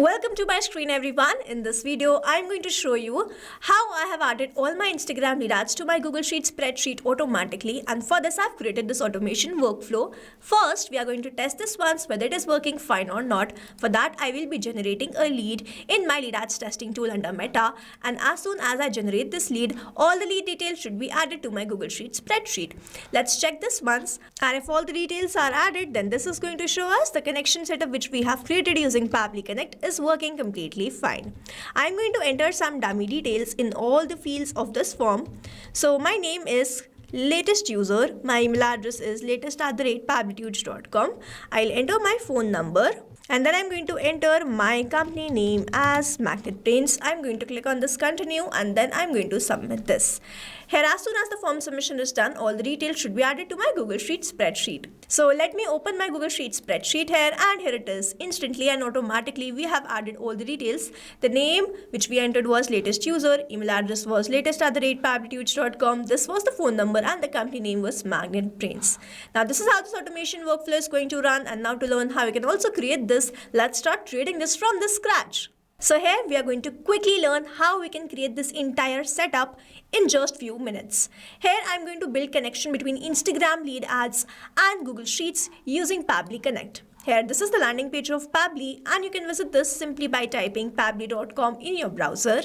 Welcome to my screen everyone. In this video, I'm going to show you how I have added all my Instagram lead ads to my Google Sheets spreadsheet automatically, and for this I've created this automation workflow. First, we are going to test this once whether it is working fine or not. For that, I will be generating a lead in my lead ads testing tool under Meta, and as soon as I generate this lead, all the lead details should be added to my Google Sheets spreadsheet. Let's check this once, and if all the details are added, then this is going to show us the connection setup which we have created using Pabbly Connect is working completely fine. I'm going to enter some dummy details in all the fields of this form. So my name is latest user, my email address is latest@pabblytudes.com. I'll enter my phone number, and then I'm going to enter my company name as Magnet Brains. I'm going to click on this continue, and then I'm going to submit this. Here, as soon as the form submission is done, all the details should be added to my Google Sheets spreadsheet. So let me open my Google Sheets spreadsheet here, and here it is. Instantly and automatically we have added all the details. The name which we entered was latest user, email address was latest@pabblytudes.com, this was the phone number, and the company name was Magnet Brains. Now this is how this automation workflow is going to run, and now to learn how you can also create this, let's start creating this from the scratch. So here we are going to quickly learn how we can create this entire setup in just few minutes. Here I'm going to build connection between Instagram lead ads and Google Sheets using Pabbly Connect. Here, this is the landing page of Pabbly, and you can visit this simply by typing pabbly.com in your browser.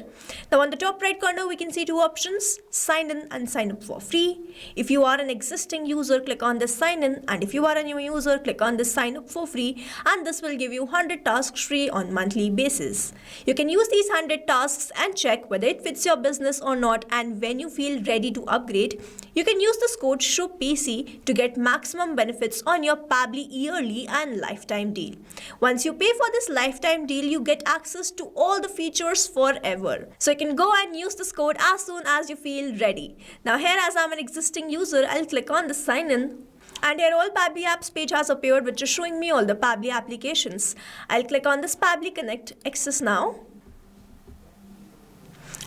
Now on the top right corner, we can see two options, sign in and sign up for free. If you are an existing user, click on the sign in, and if you are a new user, click on the sign up for free, and this will give you 100 tasks free on monthly basis. You can use these 100 tasks and check whether it fits your business or not, and when you feel ready to upgrade, you can use this code SHOWPC to get maximum benefits on your Pabbly yearly and lifetime deal. Once you pay for this lifetime deal, you get access to all the features forever. So you can go and use this code as soon as you feel ready. Now here, as I'm an existing user, I'll click on the sign in. And here all Pabbly apps page has appeared, which is showing me all the Pabbly applications. I'll click on this Pabbly Connect Access now.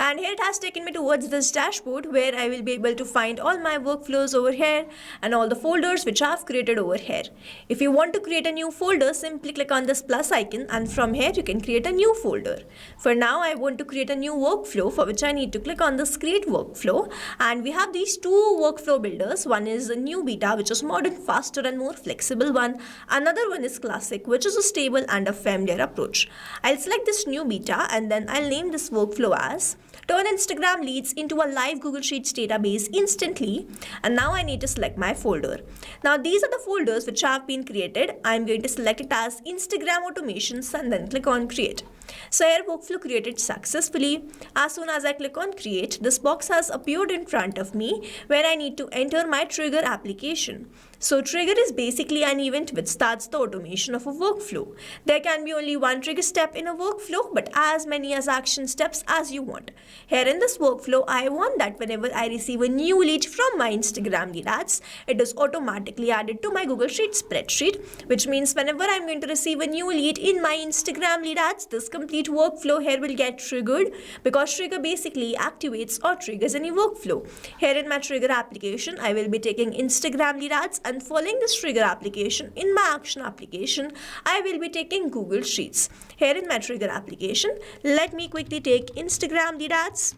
And here it has taken me towards this dashboard where I will be able to find all my workflows over here and all the folders which I have created over here. If you want to create a new folder, simply click on this plus icon, and from here you can create a new folder. For now, I want to create a new workflow, for which I need to click on this create workflow, and we have these two workflow builders. One is a new beta, which is modern, faster and more flexible one. Another one is classic, which is a stable and a familiar approach. I'll select this new beta, and then I'll name this workflow as turn Instagram leads into a live Google Sheets database instantly, and now I need to select my folder. Now these are the folders which have been created. I'm going to select it as Instagram automations and then click on create. So here workflow created successfully. As soon as I click on create, this box has appeared in front of me where I need to enter my trigger application. So trigger is basically an event which starts the automation of a workflow. There can be only one trigger step in a workflow, but as many as action steps as you want. Here in this workflow, I want that whenever I receive a new lead from my Instagram lead ads, it is automatically added to my Google Sheets spreadsheet, which means whenever I'm going to receive a new lead in my Instagram lead ads, this complete workflow here will get triggered, because trigger basically activates or triggers any workflow. Here in my trigger application, I will be taking Instagram lead ads, and following this trigger application, in my action application, I will be taking Google Sheets. Here in my trigger application, let me quickly take Instagram lead ads.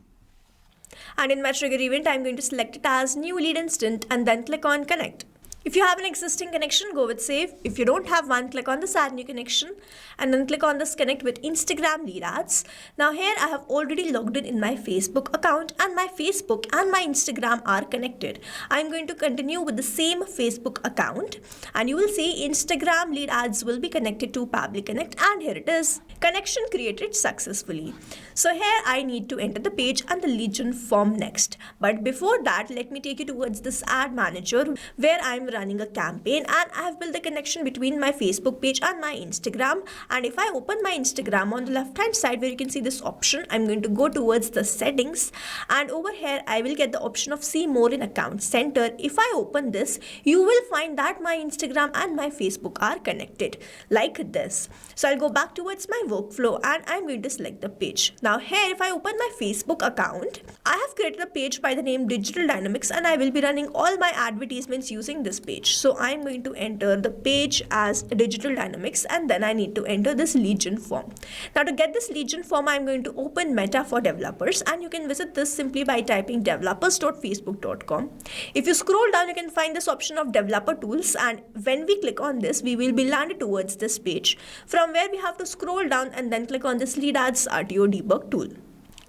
And in my trigger event, I'm going to select it as new lead instant and then click on connect. If you have an existing connection, go with save. If you don't have one, click on this add new connection and then click on this connect with Instagram lead ads. Now here I have already logged in my Facebook account, and my Facebook and my Instagram are connected. I'm going to continue with the same Facebook account, and you will see Instagram lead ads will be connected to Pabbly Connect, and here it is. Connection created successfully. So here I need to enter the page and the lead gen form next. But before that, let me take you towards this ad manager where I'm running a campaign, and I have built a connection between my Facebook page and my Instagram. And if I open my Instagram, on the left hand side where you can see this option, I'm going to go towards the settings, and over here I will get the option of see more in account center. If I open this, you will find that my Instagram and my Facebook are connected like this. So I'll go back towards my workflow, and I'm going to select the page. Now here, if I open my Facebook account, I have created a page by the name Digital Dynamics, and I will be running all my advertisements using this page. So I'm going to enter the page as Digital Dynamics, and then I need to enter this lead gen form. Now to get this lead gen form, I'm going to open Meta for developers, and you can visit this simply by typing developers.facebook.com. If you scroll down, you can find this option of developer tools, and when we click on this, we will be landed towards this page, from where we have to scroll down and then click on this lead ads RTO debug tool.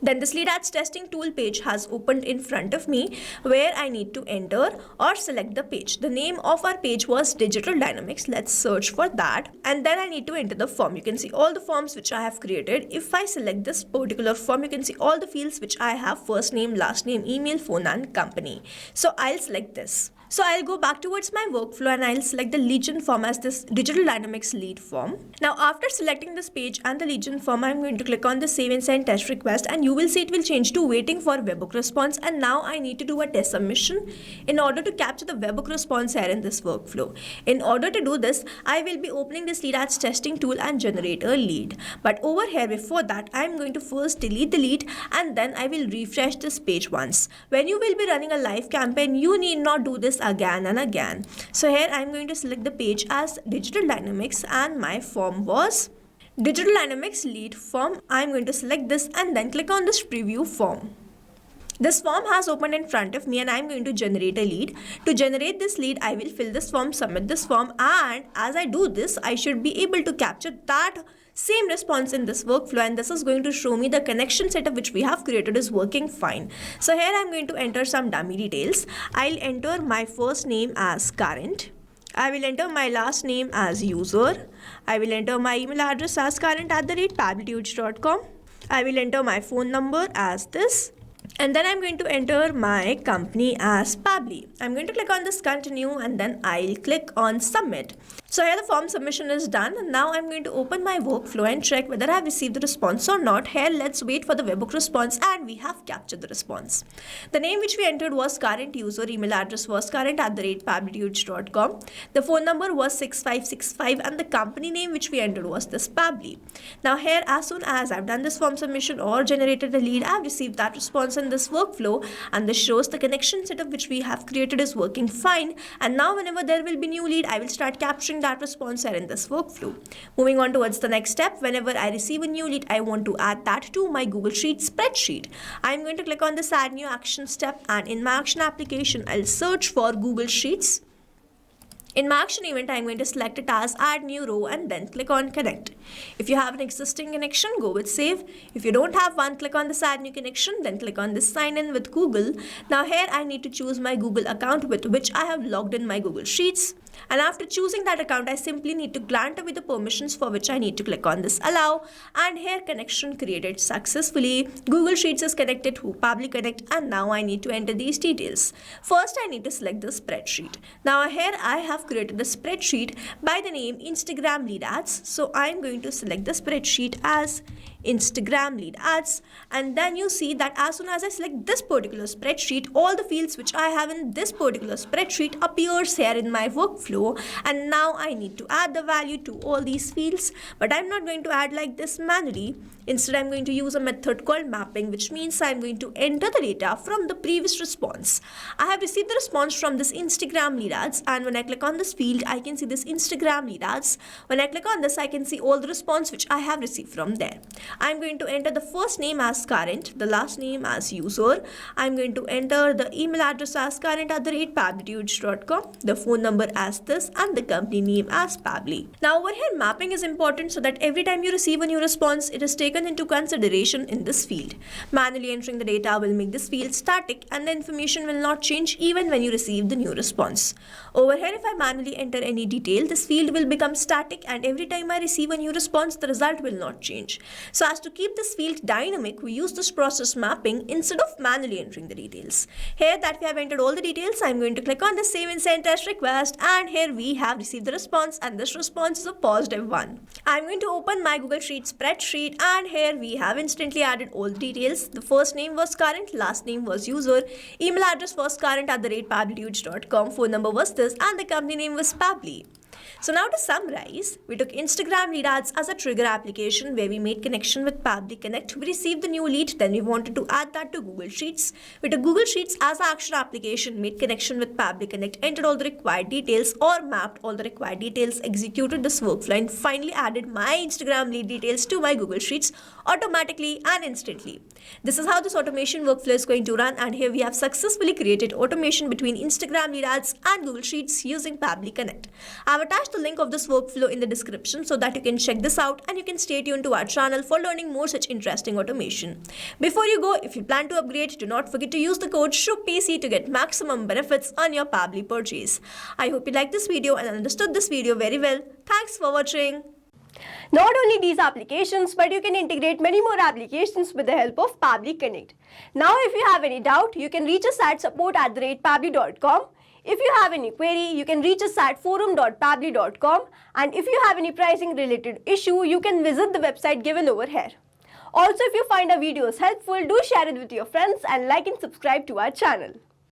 Then this lead ads testing tool page has opened in front of me, where I need to enter or select the page. The name of our page was Digital Dynamics. Let's search for that. And then I need to enter the form. You can see all the forms which I have created. If I select this particular form, you can see all the fields which I have: first name, last name, email, phone, and company. So I'll select this. So I'll go back towards my workflow and I'll select the lead gen form as this Digital Dynamics lead form. Now after selecting this page and the lead gen form, I'm going to click on the save and send test request, and you will see it will change to waiting for webhook response. And now I need to do a test submission in order to capture the webhook response here in this workflow. In order to do this, I will be opening this lead ads testing tool and generate a lead. But over here, before that, I'm going to first delete the lead, and then I will refresh this page once. When you will be running a live campaign, you need not do this again and again. So here I'm going to select the page as Digital Dynamics, and my form was Digital Dynamics lead form. I'm going to select this and then click on this preview form. This form has opened in front of me, and I'm going to generate a lead. To generate this lead, I will fill this form, submit this form, and as I do this, I should be able to capture that same response in this workflow, and this is going to show me the connection setup which we have created is working fine. So here I'm going to enter some dummy details. I'll enter my first name as current. I will enter my last name as user. I will enter my email address as current@pabblytutor.com. I will enter my phone number as this. And then I'm going to enter my company as Pabbly. I'm going to click on this continue, and then I'll click on submit. So here the form submission is done, and now I'm going to open my workflow and check whether I have received the response or not. Here let's wait for the webhook response, and we have captured the response. The name which we entered was current user, email address was current@pabblytutor.com. The phone number was 6565, and the company name which we entered was this Pabbly. Now here, as soon as I've done this form submission or generated a lead, I've received that response in this workflow, and this shows the connection setup which we have created is working fine. And now whenever there will be new lead, I will start capturing that response here in this workflow. Moving on towards the next step, whenever I receive a new lead, I want to add that to my Google Sheets spreadsheet. I'm going to click on this add new action step, and in my action application, I'll search for Google Sheets. In my action event, I'm going to select it as add new row and then click on connect. If you have an existing connection, go with save. If you don't have one, click on this add new connection, then click on this sign in with Google. Now here I need to choose my Google account with which I have logged in my Google Sheets. And after choosing that account, I simply need to grant away the permissions, for which I need to click on this allow. And here connection created successfully. Google Sheets is connected to Pabbly Connect, and now I need to enter these details. First, I need to select the spreadsheet. Now here I have created the spreadsheet by the name Instagram lead ads. So I'm going to select the spreadsheet as Instagram lead ads, and then you see that as soon as I select this particular spreadsheet, all the fields which I have in this particular spreadsheet appears here in my workflow. And now I need to add the value to all these fields, but I'm not going to add like this manually. Instead, I'm going to use a method called mapping, which means I'm going to enter the data from the previous response. I have received the response from this Instagram lead ads, and when I click on this field, I can see this Instagram lead ads. When I click on this, I can see all the response which I have received from there. I'm going to enter the first name as current, the last name as user. I'm going to enter the email address as current@pabblytutor.com, the phone number as this, and the company name as Pabbly. Now over here, mapping is important so that every time you receive a new response, it is taken into consideration in this field. Manually entering the data will make this field static, and the information will not change even when you receive the new response. Over here, if I manually enter any detail, this field will become static, and every time I receive a new response, the result will not change. So as to keep this field dynamic, we use this process mapping instead of manually entering the details. Here that we have entered all the details, I'm going to click on the save and send test request, and here we have received the response, and this response is a positive one. I'm going to open my Google Sheets spreadsheet, and here we have instantly added all the details. The first name was current, last name was user, email address was current@pabblytutor.com, phone number was this, and the company name was Pabbly. So now to summarize, we took Instagram lead ads as a trigger application where we made connection with Pabbly Connect. We received the new lead, then we wanted to add that to Google Sheets. We took Google Sheets as an action application, made connection with Pabbly Connect, entered all the required details or mapped all the required details, executed this workflow, and finally added my Instagram lead details to my Google Sheets automatically and instantly. This is how this automation workflow is going to run, and here we have successfully created automation between Instagram lead ads and Google Sheets using Pabbly Connect. I have attached the link of this workflow in the description so that you can check this out, and you can stay tuned to our channel for learning more such interesting automation. Before you go, if you plan to upgrade, do not forget to use the code SHUPPC to get maximum benefits on your Pabbly purchase. I hope you liked this video and understood this video very well. Thanks for watching. Not only these applications, but you can integrate many more applications with the help of Pabbly Connect. Now, if you have any doubt, you can reach us at support@pabbly.com. If you have any query, you can reach us at forum.pabbly.com. And if you have any pricing related issue, you can visit the website given over here. Also, if you find our videos helpful, do share it with your friends and like and subscribe to our channel.